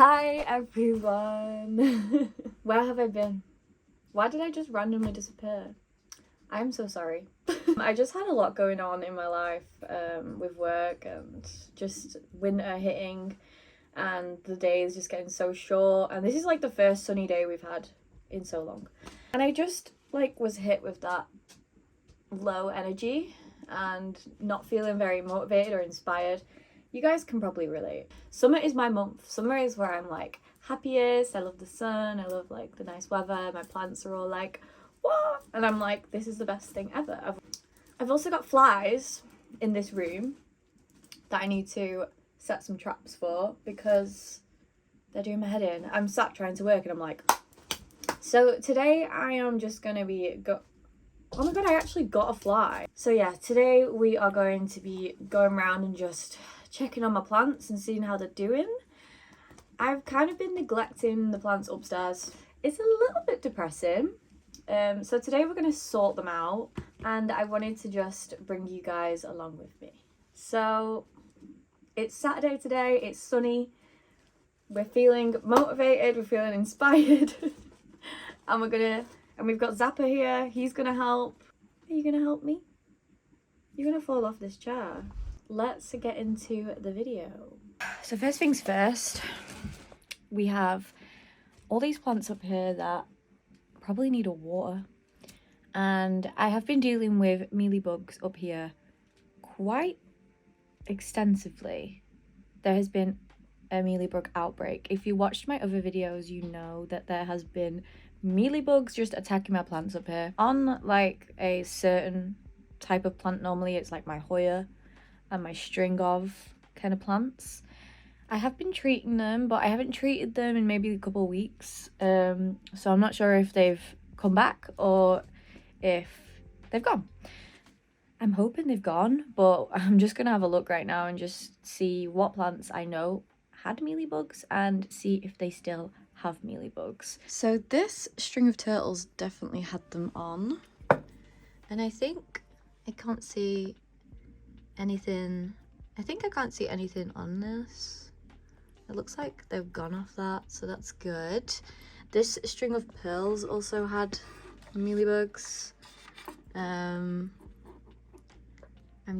Hi everyone. Where have I been? Why did I just randomly disappear? I'm so sorry. I just had a lot going on in my life with work and just winter hitting, and the days just getting so short, and this is like the first sunny day we've had in so long, and I just like was hit with that low energy and not feeling very motivated or inspired. You guys can probably relate. Summer is my month. Summer is where I'm like happiest. I love the sun. I love like the nice weather. My plants are all like, what? And I'm like, this is the best thing ever. I've also got flies in this room that I need to set some traps for because they're doing my head in. I'm sat trying to work and I'm like, so today I am just gonna be oh my god, I actually got a fly. So yeah, today we are going to be going around and just checking on my plants and seeing how they're doing. I've kind of been neglecting the plants upstairs. It's a little bit depressing. So today we're going to sort them out, and I wanted to just bring you guys along with me. So it's Saturday today, it's sunny, we're feeling motivated, we're feeling inspired. And we've got Zappa here, he's gonna help. Are you gonna help me? You're gonna fall off this chair. Let's get into the video. So first things first, we have all these plants up here that probably need a water. And I have been dealing with mealybugs up here quite extensively. There has been a mealybug outbreak. If you watched my other videos, you know that there has been mealybugs just attacking my plants up here. On like a certain type of plant, normally it's like my Hoya and my string of kind of plants. I have been treating them, but I haven't treated them in maybe a couple of weeks. So I'm not sure if they've come back or if they've gone. I'm hoping they've gone, but I'm just gonna have a look right now and just see what plants I know had mealybugs and see if they still have mealybugs. So this string of turtles definitely had them on, and I think I can't see anything. I think I can't see anything on this. It looks like they've gone off that, so that's good. This string of pearls also had mealybugs. I'm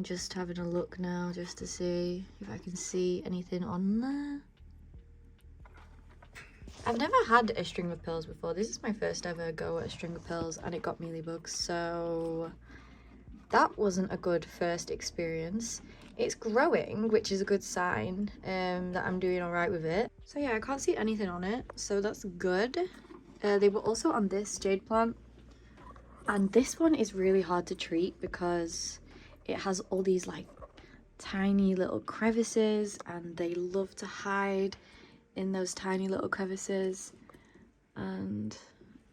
just having a look now just to see if I can see anything on there. I've never had a string of pearls before. This is my first ever go at a string of pearls, and it got mealybugs, so that wasn't a good first experience. It's growing, which is a good sign that I'm doing all right with it. So yeah, I can't see anything on it, so that's good. They were also on this jade plant, and this one is really hard to treat because it has all these like tiny little crevices, and they love to hide in those tiny little crevices, and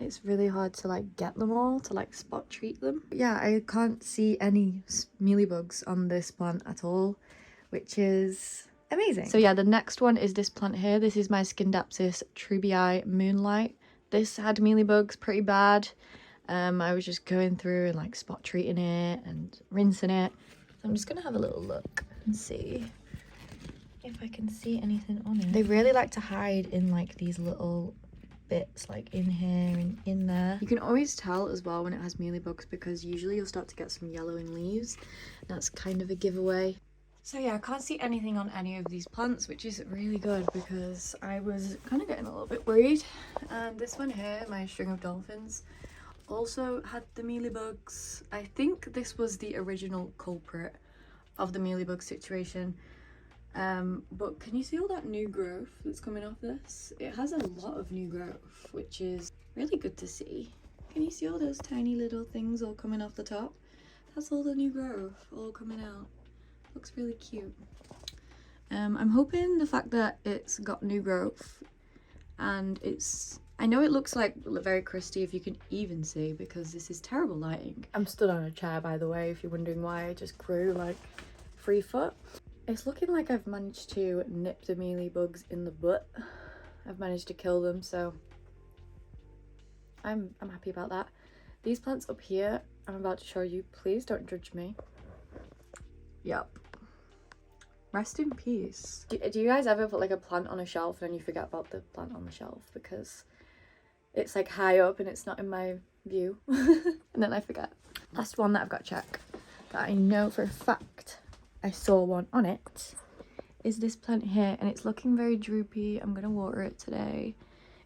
it's really hard to like get them all to like spot treat them. But yeah, I can't see any mealybugs on this plant at all, which is amazing. So yeah, the next one is this plant here. This is my Scindapsus trubii Moonlight. This had mealybugs pretty bad. I was just going through and like spot treating it and rinsing it. So I'm just gonna have a little look and see if I can see anything on it. They really like to hide in like these little bits, like in here and in there. You can always tell as well when it has mealybugs because usually you'll start to get some yellowing leaves. That's kind of a giveaway. So yeah, I can't see anything on any of these plants, which is really good because I was kind of getting a little bit worried. And this one here, my string of dolphins, also had the mealybugs. I think this was the original culprit of the mealybug situation. But can you see all that new growth that's coming off this? It has a lot of new growth, which is really good to see. Can you see all those tiny little things all coming off the top? That's all the new growth all coming out. Looks really cute. I'm hoping the fact that it's got new growth and I know it looks like very crusty, if you can even see, because this is terrible lighting. I'm stood on a chair, by the way, if you're wondering why I just grew like 3 foot. It's looking like I've managed to nip the mealybugs in the butt. I've managed to kill them, so I'm happy about that. These plants up here, I'm about to show you. Please don't judge me. Yep. Rest in peace. Do you guys ever put like a plant on a shelf and then you forget about the plant on the shelf because it's like high up and it's not in my view? And then I forget. Last one that I've got to check that I know for a fact I saw one on it is this plant here, and it's looking very droopy. I'm gonna water it today.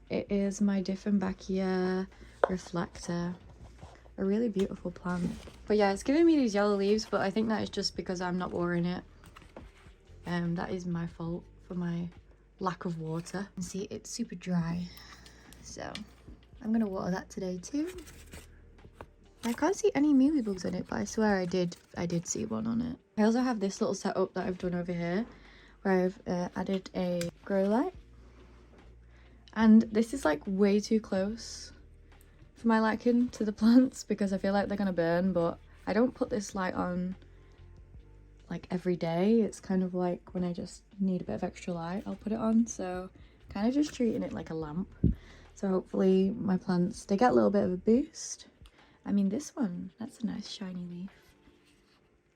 It is my Diffenbachia reflector. A really beautiful plant. But yeah, it's giving me these yellow leaves, but I think that is just because I'm not watering it. That is my fault for my lack of water. And see, it's super dry, so I'm gonna water that today too. I can't see any mealybugs on it, but I swear I did see one on it. I also have this little setup that I've done over here, where I've added a grow light, and this is like way too close for my liking to the plants because I feel like they're gonna burn. But I don't put this light on like every day. It's kind of like when I just need a bit of extra light, I'll put it on. So kind of just treating it like a lamp. So hopefully my plants, they get a little bit of a boost. I mean, this one, that's a nice shiny leaf.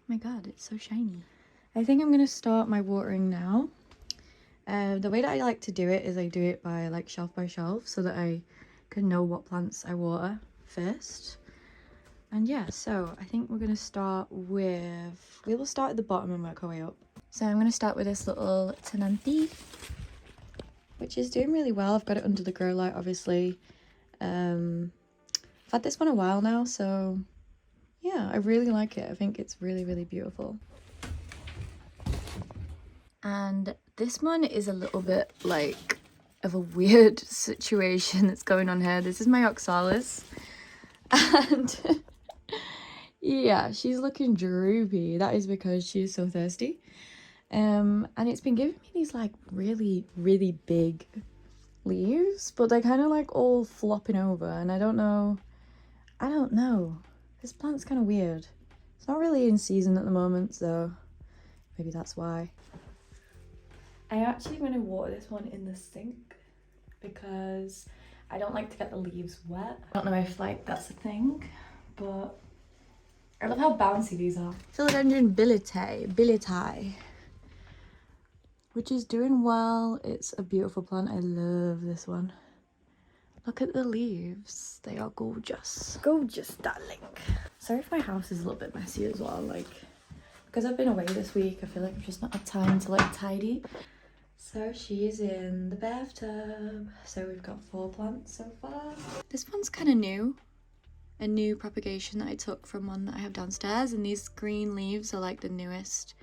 Oh my god, it's so shiny. I think I'm gonna start my watering now. The way that I like to do it is I do it by like shelf by shelf so that I can know what plants I water first. And yeah, so I think we're gonna start with, we will start at the bottom and work our way up. So I'm gonna start with this little planty, which is doing really well. I've got it under the grow light, obviously. I've had this one a while now, so yeah, I really like it. I think it's really, really beautiful. And this one is a little bit like of a weird situation that's going on here. This is my oxalis, and yeah, she's looking droopy. That is because she is so thirsty. And it's been giving me these like really, really big leaves, but they're kind of like all flopping over, and I don't know. This plant's kind of weird. It's not really in season at the moment, so maybe that's why. I actually going to water this one in the sink because I don't like to get the leaves wet. I don't know if like that's a thing, but I love how bouncy these are. Philodendron billeti, which is doing well. It's a beautiful plant. I love this one. Look at the leaves. They are gorgeous. Gorgeous, darling. Sorry if my house is a little bit messy as well. Like, because I've been away this week, I feel like I've just not had time to like tidy. So she's in the bathtub. So we've got 4 plants so far. This one's kind of new. A new propagation that I took from one that I have downstairs. And these green leaves are like the newest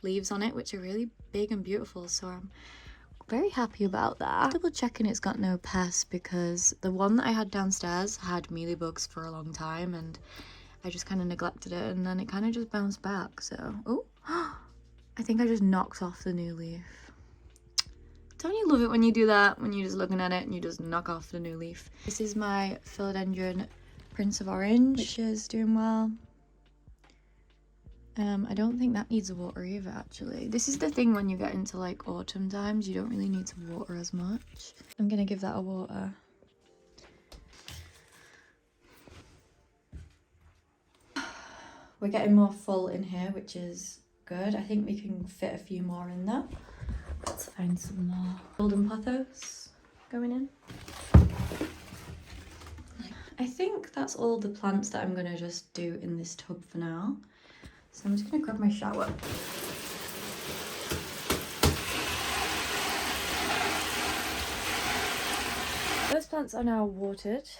leaves on it, which are really big and beautiful. So I'm very happy about that. Double checking it's got no pests because the one that I had downstairs had mealybugs for a long time and I just kind of neglected it, and then it kind of just bounced back. So oh, I think I just knocked off the new leaf. Don't you love it when you do that, when you're just looking at it and you just knock off the new leaf? This is my Philodendron Prince of Orange, which is doing well. I don't think that needs a water either, actually. This is the thing when you get into like autumn times, you don't really need to water as much. I'm gonna give that a water. We're getting more full in here, which is good. I think we can fit a few more in there. Let's find some more golden pothos going in. I think that's all the plants that I'm gonna just do in this tub for now. So I'm just gonna grab my shower. Those plants are now watered.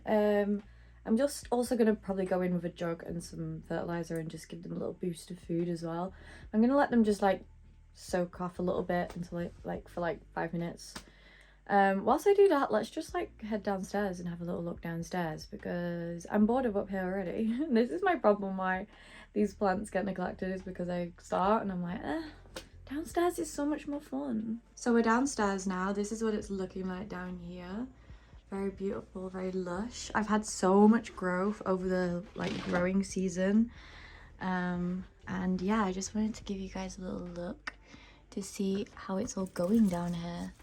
I'm just also gonna probably go in with a jug and some fertilizer and just give them a little boost of food as well. I'm gonna let them just like soak off a little bit until for 5 minutes. Whilst I do that, let's just like head downstairs and have a little look downstairs because I'm bored of up here already. This is my problem why these plants get neglected, is because I start and I'm like, downstairs is so much more fun. So we're downstairs now. This is what it's looking like down here. Very beautiful, very lush. I've had so much growth over the growing season. And yeah, I just wanted to give you guys a little look to see how it's all going down here.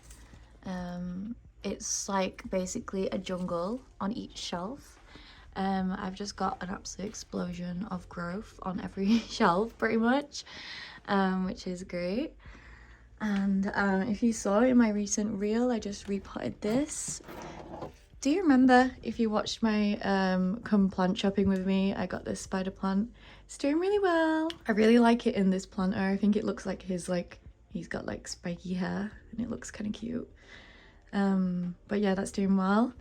It's like basically a jungle on each shelf. I've just got an absolute explosion of growth on every shelf pretty much. which is great. And if you saw in my recent reel, I just repotted this. Do you remember, if you watched my come plant shopping with me, I got this spider plant. It's doing really well. I really like it in this planter. I think it looks like he's got like spiky hair and it looks kind of cute. But yeah, that's doing well,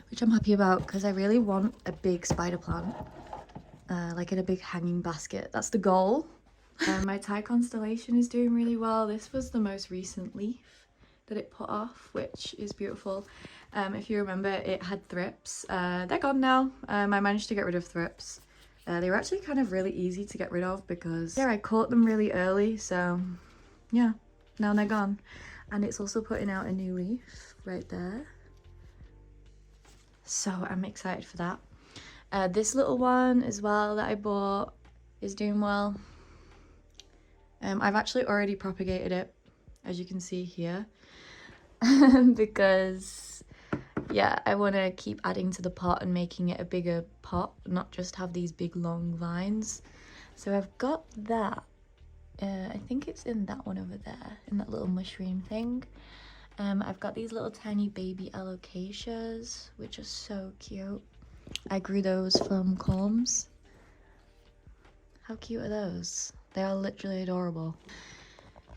which I'm happy about because I really want a big spider plant, like in a big hanging basket. That's the goal. My Thai constellation is doing really well. This was the most recent leaf that it put off, which is beautiful. If you remember, it had thrips. They're gone now. I managed to get rid of thrips. They were actually kind of really easy to get rid of because I caught them really early, so yeah, now they're gone. And it's also putting out a new leaf right there, so I'm excited for that. This little one as well that I bought is doing well. I've actually already propagated it, as you can see here, because yeah, I want to keep adding to the pot and making it a bigger pot, not just have these big long vines. So I've got that. I think it's in that one over there, in that little mushroom thing. I've got these little tiny baby alocasias, which are so cute. I grew those from culms. How cute are those? They are literally adorable.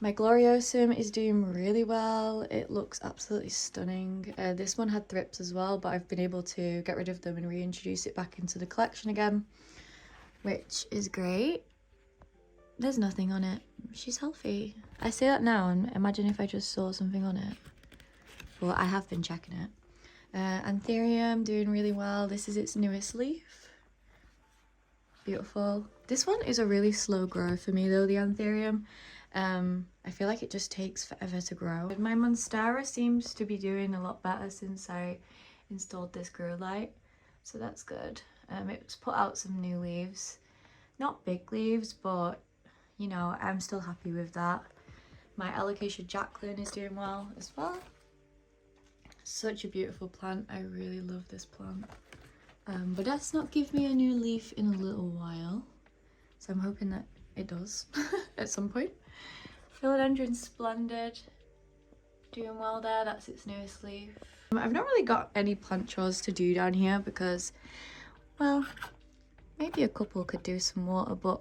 My gloriosum is doing really well. It looks absolutely stunning. This one had thrips as well, but I've been able to get rid of them and reintroduce it back into the collection again, which is great. There's nothing on it. She's healthy. I say that now and imagine if I just saw something on it. Well, I have been checking it. Anthurium doing really well. This is its newest leaf. Beautiful. This one is a really slow grow for me though, the Anthurium. I feel like it just takes forever to grow. My Monstera seems to be doing a lot better since I installed this grow light, so that's good. It's put out some new leaves. Not big leaves, but you know, I'm still happy with that. My Alocasia Jacqueline is doing well as well. Such a beautiful plant. I really love this plant. But that's not give me a new leaf in a little while, so I'm hoping that it does at some point. Philodendron Splendid, doing well there. That's its newest leaf. I've not really got any plant chores to do down here because, well, maybe a couple could do some water, but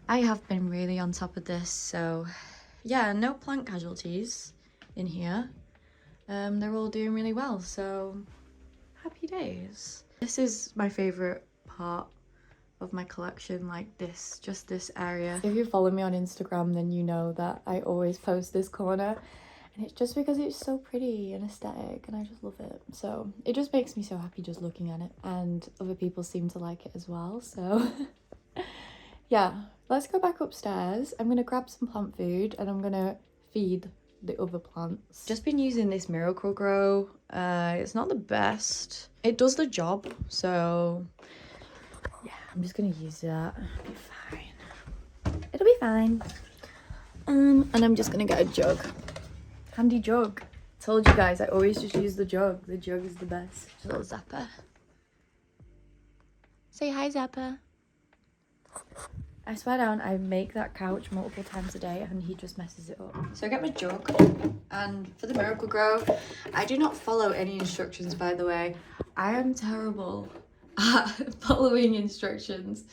I have been really on top of this, so yeah, no plant casualties in here. They're all doing really well, so happy days. This is my favorite part of my collection, like this, just this area. If you follow me on Instagram, then you know that I always post this corner, and it's just because it's so pretty and aesthetic and I just love it. So it just makes me so happy just looking at it, and other people seem to like it as well, so yeah, let's go back upstairs. I'm gonna grab some plant food and I'm gonna feed the other plants. Just been using this Miracle Grow. It's not the best. It does the job, so yeah, I'm just gonna use that. It'll be fine. It'll be fine. And I'm just gonna get a jug. Handy jug. Told you guys, I always just use the jug. The jug is the best. Little Zappa. Say hi, Zappa. I swear down, I make that couch multiple times a day and he just messes it up. So I get my jug, and for the Miracle Grow, I do not follow any instructions, by the way. I am terrible at following instructions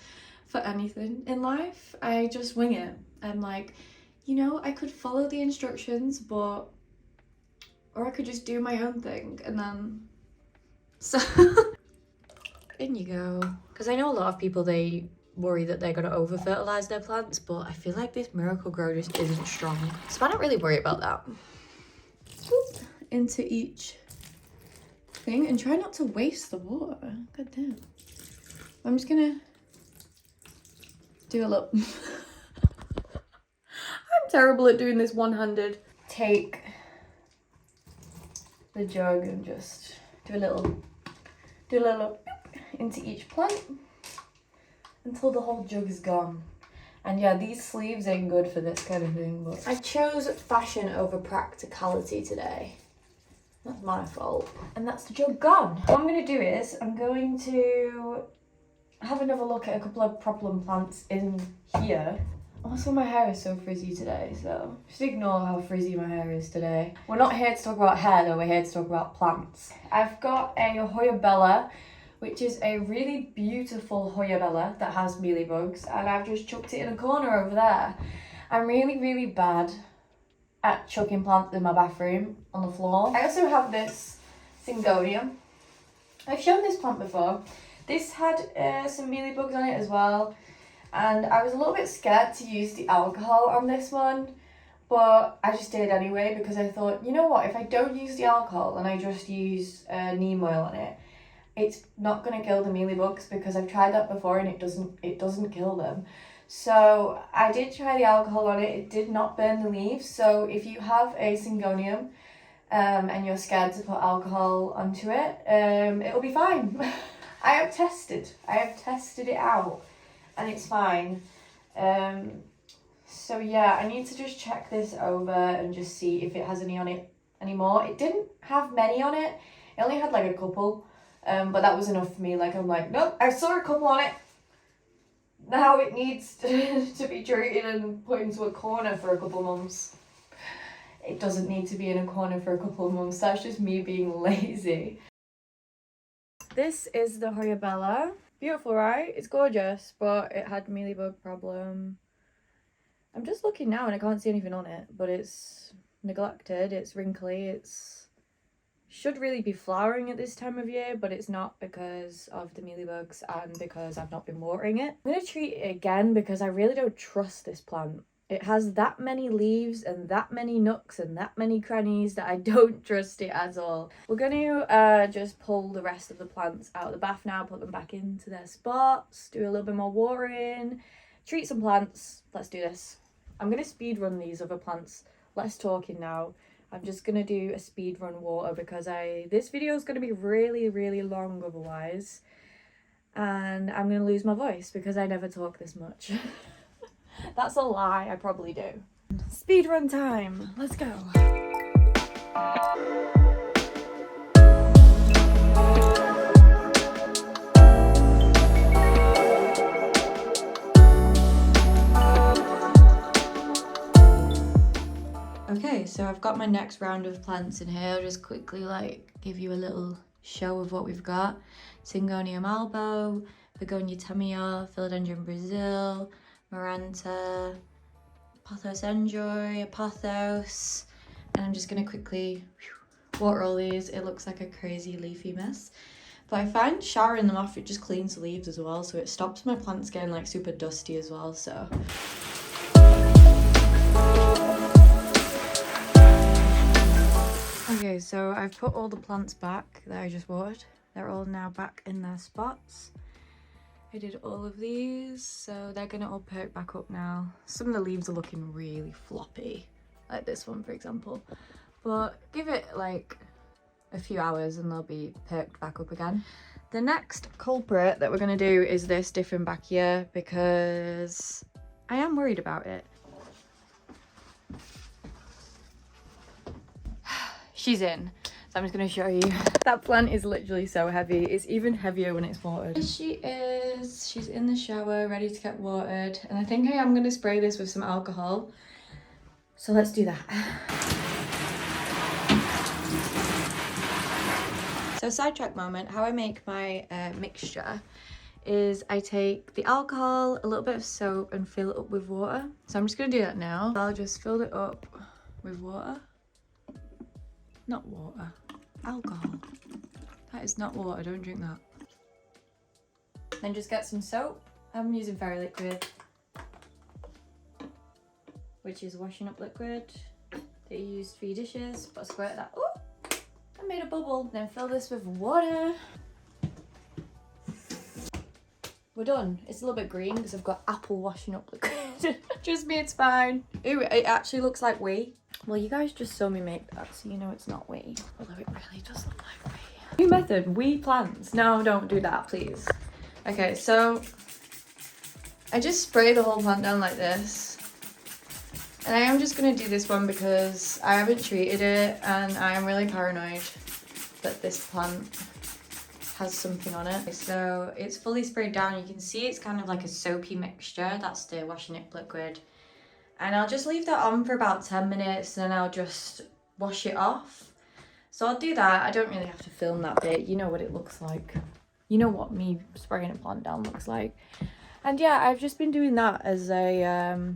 for anything in life. I just wing it. I'm like, you know, I could follow the instructions, but, or I could just do my own thing, and then, so, in you go. Because I know a lot of people, they worry that they're going to over fertilize their plants, but I feel like this Miracle Grow just isn't strong, so I don't really worry about that. Oop, into each thing, and try not to waste the water. God damn. I'm just gonna do a little I'm terrible at doing this one-handed. Take the jug and just do a little into each plant until the whole jug is gone. And yeah, these sleeves ain't good for this kind of thing, but I chose fashion over practicality today. That's my fault. And that's the jug gone. What I'm going to do is I'm going to have another look at a couple of problem plants in here Also, my hair is so frizzy today, so just ignore how frizzy my hair is today. We're not here to talk about hair though, we're here to talk about plants. I've got a Hoya Bella, which is a really beautiful Hoya Bella that has mealybugs, and I've just chucked it in a corner over there. I'm really bad at chucking plants in my bathroom on the floor. I also have this Syngonium. I've shown this plant before. This had some mealybugs on it as well, and I was a little bit scared to use the alcohol on this one, but I just did anyway because I thought, you know what, if I don't use the alcohol and I just use neem oil on it, it's not going to kill the mealybugs, because I've tried that before and it doesn't kill them. So I did try the alcohol on it. It did not burn the leaves. So if you have a Syngonium and you're scared to put alcohol onto it, it'll be fine. I have tested it out and it's fine. So yeah, I need to just check this over and just see if it has any on it anymore. It didn't have many on it. It only had like a couple, but that was enough for me. Like, I'm like, nope, I saw a couple on it. Now it needs to be treated and put into a corner for a couple months. It doesn't need to be in a corner for a couple of months. That's just me being lazy. This is the Hoya Bella. Beautiful, right? It's gorgeous, but it had mealybug problem. I'm just looking now and I can't see anything on it, but it's neglected, it's wrinkly, it's should really be flowering at this time of year, but it's not because of the mealybugs and because I've not been watering it. I'm going to treat it again because I really don't trust this plant. It has that many leaves and that many nooks and that many crannies that I don't trust it at all. We're going to just pull the rest of the plants out of the bath now, put them back into their spots, do a little bit more watering, treat some plants. Let's do this. I'm going to speed run these other plants. Less talking now. I'm just going to do a speed run water because this video is going to be really long otherwise. And I'm going to lose my voice because I never talk this much. That's a lie, I probably do. Speed run time, let's go. Okay, so I've got my next round of plants in here. I'll just quickly give you a little show of what we've got. Syngonium albo, Begonia tamia, Philodendron Brazil, Maranta, Pothos enjoy, Apothos, and I'm just gonna quickly water all these. It looks like a crazy leafy mess, but I find showering them off, it just cleans the leaves as well, so it stops my plants getting super dusty as well, so. Okay, so I've put all the plants back that I just watered. They're all now back in their spots. I did all of these, so they're gonna all perk back up now. Some of the leaves are looking really floppy, like this one for example. But give it a few hours and they'll be perked back up again. The next culprit that we're gonna do is this Diffenbachia because I am worried about it. She's in, so I'm just going to show you. That plant is literally so heavy. It's even heavier when it's watered. Here she is. She's in the shower, ready to get watered. And I think I am going to spray this with some alcohol. So let's do that. So sidetrack moment, how I make my mixture is I take the alcohol, a little bit of soap and fill it up with water. So I'm just going to do that now. I'll just fill it up with water. Not water, alcohol. That is not water, don't drink that. Then just get some soap. I'm using Fairy Liquid, which is washing up liquid that you used for your dishes. But squirt that. Oh, I made a bubble. Then fill this with water. We're done. It's a little bit green because I've got apple washing up liquid. Just me, it's fine. Ooh, it actually looks like whey. Well, you guys just saw me make that, so you know it's not whey. Although it really does look like whey. New method, whey plants. No, don't do that, please. Okay, so I just spray the whole plant down like this. And I am just going to do this one because I haven't treated it and I am really paranoid that this plant has something on it. So it's fully sprayed down. You can see it's kind of like a soapy mixture. That's the washing up liquid. and I'll just leave that on for about 10 minutes, and then I'll just wash it off. So I'll do that. I don't really have to film that bit. You know what it looks like. You know what me spraying a plant down looks like. And yeah, I've just been doing that as a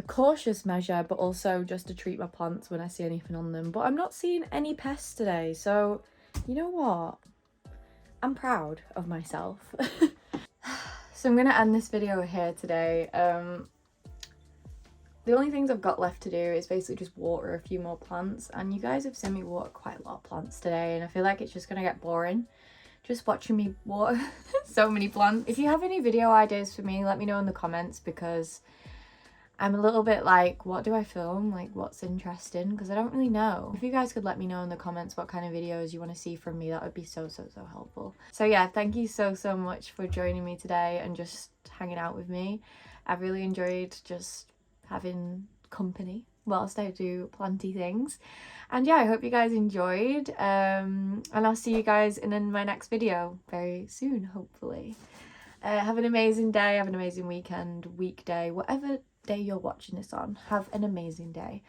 cautious measure, but also just to treat my plants when I see anything on them. But I'm not seeing any pests today, so you know what? I'm proud of myself. So I'm gonna end this video here today. The only things I've got left to do is basically just water a few more plants, and you guys have seen me water quite a lot of plants today, and I feel like it's just gonna get boring just watching me water so many plants. If you have any video ideas for me, let me know in the comments, because I'm a little bit like, what do I film? Like, what's interesting? Because I don't really know. If you guys could let me know in the comments what kind of videos you want to see from me, that would be so helpful. So yeah, thank you so much for joining me today and just hanging out with me. I've really enjoyed just having company whilst I do planty things. And yeah, I hope you guys enjoyed. And I'll see you guys in my next video very soon, hopefully. Have an amazing day, have an amazing weekend, weekday, whatever day you're watching this on. Have an amazing day.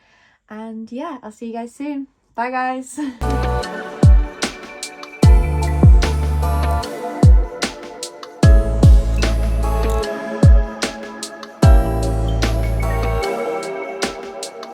And yeah, I'll see you guys soon. Bye guys.